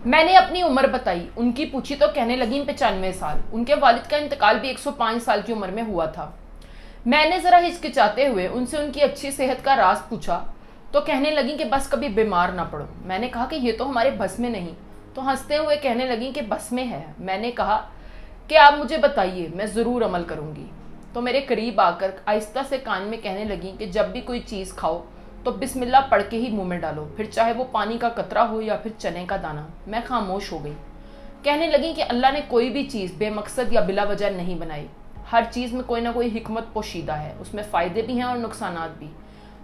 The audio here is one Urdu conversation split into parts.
میں نے اپنی عمر بتائی، ان کی پوچھی تو کہنے لگیں 95 سال، ان کے والد کا انتقال بھی 105 سال کی عمر میں ہوا تھا۔ میں نے ذرا ہچکچاتے ہوئے ان سے ان کی اچھی صحت کا راز پوچھا تو کہنے لگیں کہ بس کبھی بیمار نہ پڑو۔ میں نے کہا کہ یہ تو ہمارے بس میں نہیں، تو ہنستے ہوئے کہنے لگیں کہ بس میں ہے۔ میں نے کہا کہ آپ مجھے بتائیے، میں ضرور عمل کروں گی۔ تو میرے قریب آ کر آہستہ سے کان میں کہنے لگیں کہ جب بھی کوئی چیز کھاؤ تو بسم اللہ پڑھ کے ہی منہ میں ڈالو، پھر چاہے وہ پانی کا قطرہ ہو یا پھر چنے کا دانہ۔ میں خاموش ہو گئی۔ کہنے لگیں کہ اللہ نے کوئی بھی چیز بے مقصد یا بلا وجہ نہیں بنائی، ہر چیز میں کوئی نہ کوئی حکمت پوشیدہ ہے، اس میں فائدے بھی ہیں اور نقصانات بھی۔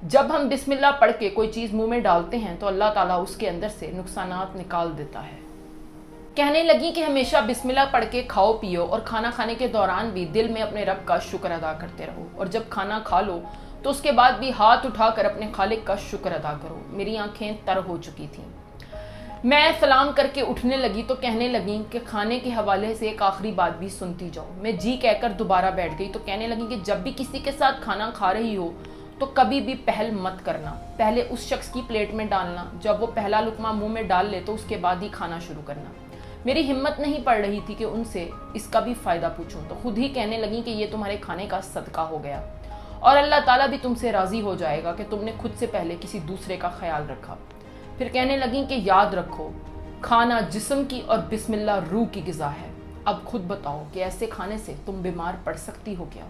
جب ہم بسم اللہ پڑھ کے کوئی چیز منہ میں ڈالتے ہیں تو اللہ تعالیٰ اس کے اندر سے نقصانات نکال دیتا ہے۔ کہنے لگیں کہ ہمیشہ بسم اللہ پڑھ کے کھاؤ پیو اور کھانا کھانے کے دوران بھی دل میں اپنے رب کا شکر ادا کرتے رہو، اور جب کھانا کھا لو تو اس کے بعد بھی ہاتھ اٹھا کر اپنے خالق کا شکر ادا کرو۔ میری آنکھیں تر ہو چکی تھیں۔ میں سلام کر کے اٹھنے لگی تو کہنے لگیں کہ کھانے کے حوالے سے ایک آخری بات بھی سنتی جاؤ۔ میں جی کہہ کر دوبارہ بیٹھ گئی تو کہنے لگیں کہ جب بھی کسی کے ساتھ کھانا کھا رہی ہو تو کبھی بھی پہل مت کرنا، پہلے اس شخص کی پلیٹ میں ڈالنا، جب وہ پہلا لقمہ منہ میں ڈال لے تو اس کے بعد ہی کھانا شروع کرنا۔ میری ہمت نہیں پڑ رہی تھی کہ ان سے اس کا بھی فائدہ پوچھوں، تو خود ہی کہنے لگیں کہ یہ تمہارے کھانے کا صدقہ ہو گیا، اور اللہ تعالیٰ بھی تم سے راضی ہو جائے گا کہ تم نے خود سے پہلے کسی دوسرے کا خیال رکھا۔ پھر کہنے لگیں کہ یاد رکھو، کھانا جسم کی اور بسم اللہ روح کی غذا ہے۔ اب خود بتاؤ کہ ایسے کھانے سے تم بیمار پڑ سکتی ہو کیا؟